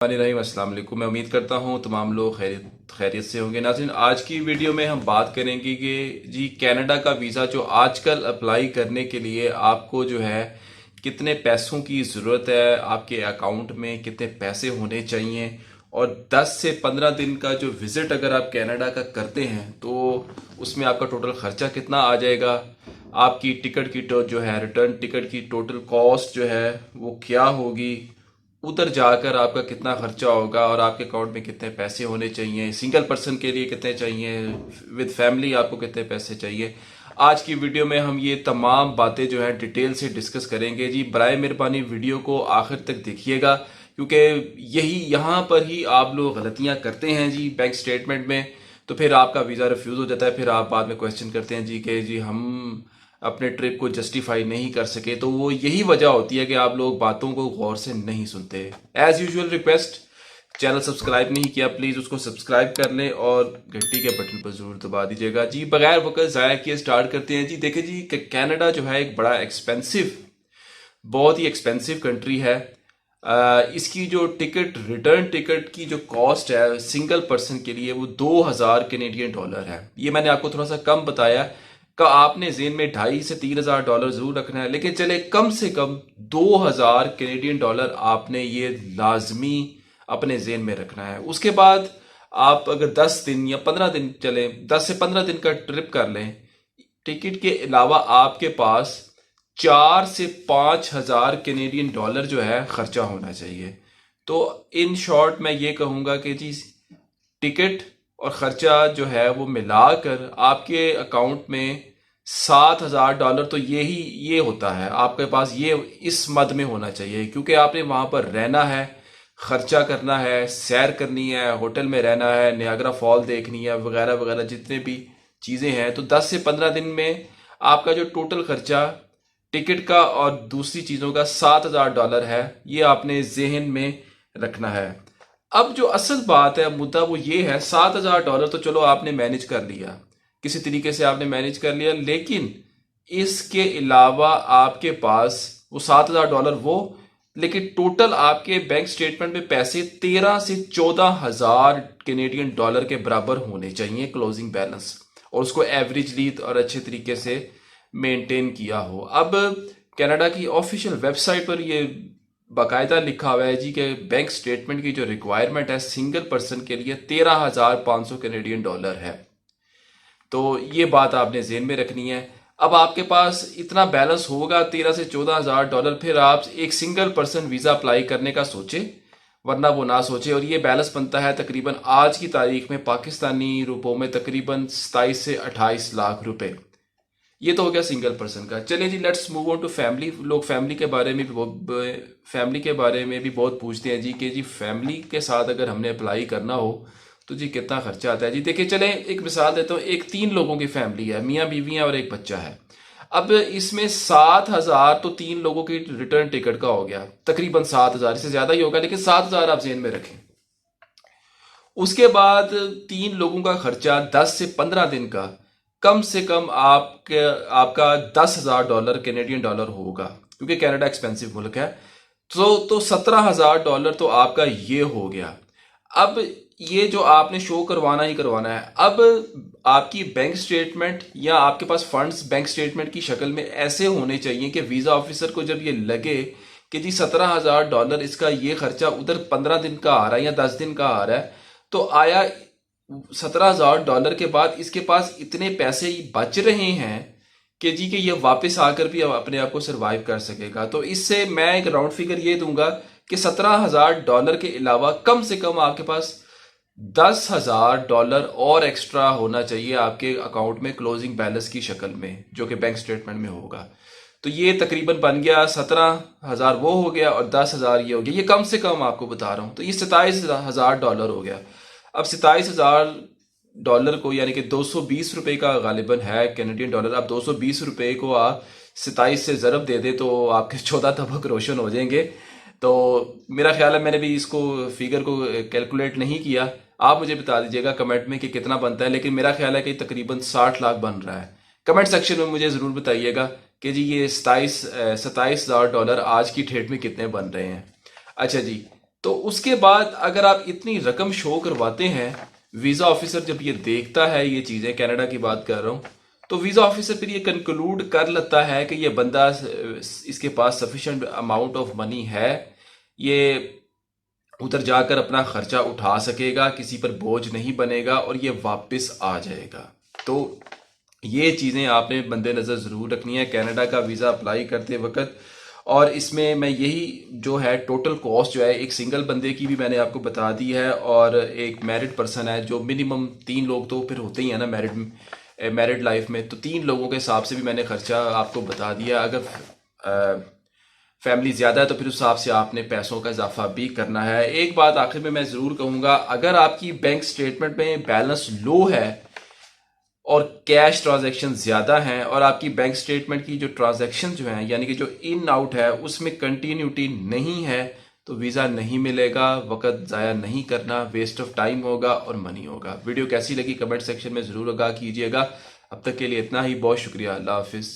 रहीम अस्सलाम वालेकुम। मैं उम्मीद करता हूँ तमाम लोग खैरियत से होंगे। नाज़रीन, आज की वीडियो में हम बात करेंगे कि जी कनाडा का वीज़ा जो आजकल अप्लाई करने के लिए आपको जो है कितने पैसों की ज़रूरत है, आपके अकाउंट में कितने पैसे होने चाहिए, और 10 से 15 दिन का जो विज़िट अगर आप कनाडा का करते हैं तो उसमें आपका टोटल ख़र्चा कितना आ जाएगा, आपकी टिकट की जो है रिटर्न टिकट की टोटल कॉस्ट जो है वो क्या होगी, उधर जाकर आपका कितना खर्चा होगा और आपके अकाउंट में कितने पैसे होने चाहिए, सिंगल पर्सन के लिए कितने चाहिए, विद फैमिली आपको कितने पैसे चाहिए। आज की वीडियो में हम ये तमाम बातें जो हैं डिटेल से डिस्कस करेंगे। जी बराए मेहरबानी वीडियो को आखिर तक देखिएगा, क्योंकि यही यहाँ पर ही आप लोग गलतियाँ करते हैं जी बैंक स्टेटमेंट में, तो फिर आपका वीज़ा रिफ्यूज़ हो जाता है। फिर आप बाद में क्वेश्चन करते हैं जी कि जी हम अपने ट्रिप को जस्टिफाई नहीं कर सके। तो वो यही वजह होती है कि आप लोग बातों को गौर से नहीं सुनते। As usual request, channel subscribe नहीं किया प्लीज उसको सब्सक्राइब कर लें और घंटी के बटन पर जरूर दबा दीजिएगा। जी बगैर वक्त जाया किए स्टार्ट करते हैं। जी देखिए जी, कनाडा जो है एक बड़ा एक्सपेंसिव, बहुत ही एक्सपेंसिव कंट्री है। इसकी जो टिकट रिटर्न टिकट की जो कॉस्ट है सिंगल पर्सन के लिए वो 2000 कैनेडियन डॉलर है। ये मैंने आपको थोड़ा सा कम बताया का आपने जेन में 2500 से 3000 डॉलर जरूर रखना है, लेकिन चले कम से कम 2000 कैनेडियन डॉलर आपने ये लाजमी अपने जेन में रखना है। उसके बाद आप अगर 10 दिन या 15 दिन चले, 10 से 15 दिन का ट्रिप कर लें, टिकट के अलावा आपके पास 4 से 5 हजार कैनेडियन डॉलर जो है खर्चा होना चाहिए। तो इन शॉर्ट मैं ये कहूंगा कि जी टिकट और खर्चा जो है वो मिलाकर आपके अकाउंट में 7 हजार डॉलर तो ये होता है आपके पास, ये इस मद में होना चाहिए, क्योंकि आपने वहां पर रहना है, खर्चा करना है, सैर करनी है, होटल में रहना है, नियाग्रा फॉल देखनी है, वगैरह वगैरह जितने भी चीजें हैं। तो 10 से 15 दिन में आपका जो टोटल खर्चा टिकट का और दूसरी चीजों का 7 हजार डॉलर है, ये आपने जहन में रखना है। अब जो असल बात है, मुद्दा वो ये है, 7 हजार डॉलर तो चलो आपने मैनेज कर लिया, किसी तरीके से आपने मैनेज कर लिया, लेकिन इसके अलावा आपके पास वो 7 हजार डॉलर वो, लेकिन टोटल आपके बैंक स्टेटमेंट में पैसे 13 से 14 हजार कैनेडियन डॉलर के बराबर होने चाहिए क्लोजिंग बैलेंस, और उसको एवरेजली और अच्छे तरीके से मेंटेन किया हो। अब कनाडा की ऑफिशियल वेबसाइट पर ये बाकायदा लिखा हुआ है जी कि बैंक स्टेटमेंट की जो रिक्वायरमेंट है सिंगल पर्सन के लिए 13,500 कैनेडियन डॉलर है। तो ये बात आपने जेन में रखनी है। अब आपके पास इतना बैलेंस होगा 13 से 14 हजार डॉलर, फिर आप एक सिंगल पर्सन वीजा अप्लाई करने का सोचे, वरना वो ना सोचे। और ये बैलेंस बनता है तकरीबन आज की तारीख में पाकिस्तानी रुपयों में तकरीबन 27 से 28 लाख रुपए। ये तो हो गया सिंगल पर्सन का। चलिए जी, let's move on to family. लोग फैमिली के बारे में भी बहुत पूछते हैं जी कि जी फैमिली के साथ अगर हमने अप्लाई करना हो तो जी कितना खर्चा आता है। जी देखिए, चले एक मिसाल देता हूँ। एक 3 लोगों की फैमिली है, मियाँ बीवी हैं और एक बच्चा है। अब इसमें 7 हजार तो 3 लोगों की रिटर्न टिकट का हो गया, तकरीबन 7 हजार, इससे ज्यादा ही होगा लेकिन 7 हजार आप जेन में रखें। उसके बाद 3 लोगों का खर्चा 10 से 15 दिन का कम से कम आपका 10 हजार डॉलर कैनेडियन डॉलर होगा, क्योंकि कनाडा एक्सपेंसिव मुल्क है। तो 17 हजार डॉलर तो आपका ये हो गया। अब ये जो आपने शो करवाना ही करवाना है। अब आपकी बैंक स्टेटमेंट या आपके पास फंड्स बैंक स्टेटमेंट की शक्ल में ऐसे होने चाहिए कि वीजा ऑफिसर को जब ये लगे कि जी 17 हजार डॉलर इसका ये खर्चा उधर 15 दिन का आ रहा है या 10 दिन का आ रहा है, तो आया 17 हजार डॉलर के बाद इसके पास इतने पैसे ही बच रहे हैं कि जी कि ये वापस आकर भी अपने आप को सरवाइव कर सकेगा। तो इससे मैं एक राउंड फिगर ये दूंगा कि 17 हजार डॉलर के अलावा कम से कम आपके पास 10 हजार डॉलर और एक्स्ट्रा होना चाहिए आपके अकाउंट में क्लोजिंग बैलेंस की शक्ल में, जो कि बैंक स्टेटमेंट में होगा। तो ये तकरीबन बन गया 17 हजार वो हो गया और 10 हजार ये हो गया। ये कम से कम आपको बता रहा हूं, तो ये 27 हजार डॉलर हो गया। अब 27 हजार डॉलर को यानी कि 220 रुपए का गालिबन है कैनेडियन डॉलर। अब 220 रुपए को आप 27 से ज़रब दे दे तो आपके 14 तबक रोशन हो जाएंगे। तो मेरा ख्याल है, मैंने भी इसको फिगर को कैलकुलेट नहीं किया, आप मुझे बता दीजिएगा कमेंट में कि कितना बनता है, लेकिन मेरा ख्याल है कि तकरीबन 60 लाख बन रहा है। कमेंट सेक्शन में मुझे ज़रूर बताइएगा कि जी ये 27 हजार डॉलर आज की डेट में कितने बन रहे हैं। अच्छा जी, तो उसके बाद अगर आप इतनी रकम शो करवाते हैं, वीज़ा ऑफिसर जब ये देखता है, ये चीज़ें कनाडा की बात कर रहा हूँ, तो वीज़ा ऑफिसर फिर ये कंक्लूड कर लेता है कि ये बंदा इसके पास सफिशेंट अमाउंट ऑफ मनी है, ये उधर जाकर अपना खर्चा उठा सकेगा, किसी पर बोझ नहीं बनेगा और ये वापस आ जाएगा। तो ये चीज़ें आपने मद्देनज़र ज़रूर रखनी है कनाडा का वीज़ा अप्लाई करते वक्त। और इसमें मैं यही जो है टोटल कॉस्ट जो है एक सिंगल बंदे की भी मैंने आपको बता दी है, और एक मैरिड पर्सन है जो मिनिमम 3 लोग तो फिर होते ही हैं ना मैरिड लाइफ में, तो 3 लोगों के हिसाब से भी मैंने खर्चा आपको बता दिया। अगर फैमिली ज़्यादा है तो फिर उस हिसाब से आपने पैसों का इजाफा भी करना है। एक बात आखिर में मैं ज़रूर कहूँगा, अगर आपकी बैंक स्टेटमेंट में बैलेंस लो है और कैश ट्रांजैक्शन ज़्यादा हैं, और आपकी बैंक स्टेटमेंट की जो ट्रांजैक्शन जो हैं यानी कि जो इन आउट है उसमें कंटिन्यूटी नहीं है, तो वीज़ा नहीं मिलेगा। वक्त ज़ाया नहीं करना, वेस्ट ऑफ टाइम होगा और मनी होगा। वीडियो कैसी लगी कमेंट सेक्शन में ज़रूर आगाह कीजिएगा। अब तक के लिए इतना ही, बहुत शुक्रिया, अल्लाह हाफिज़।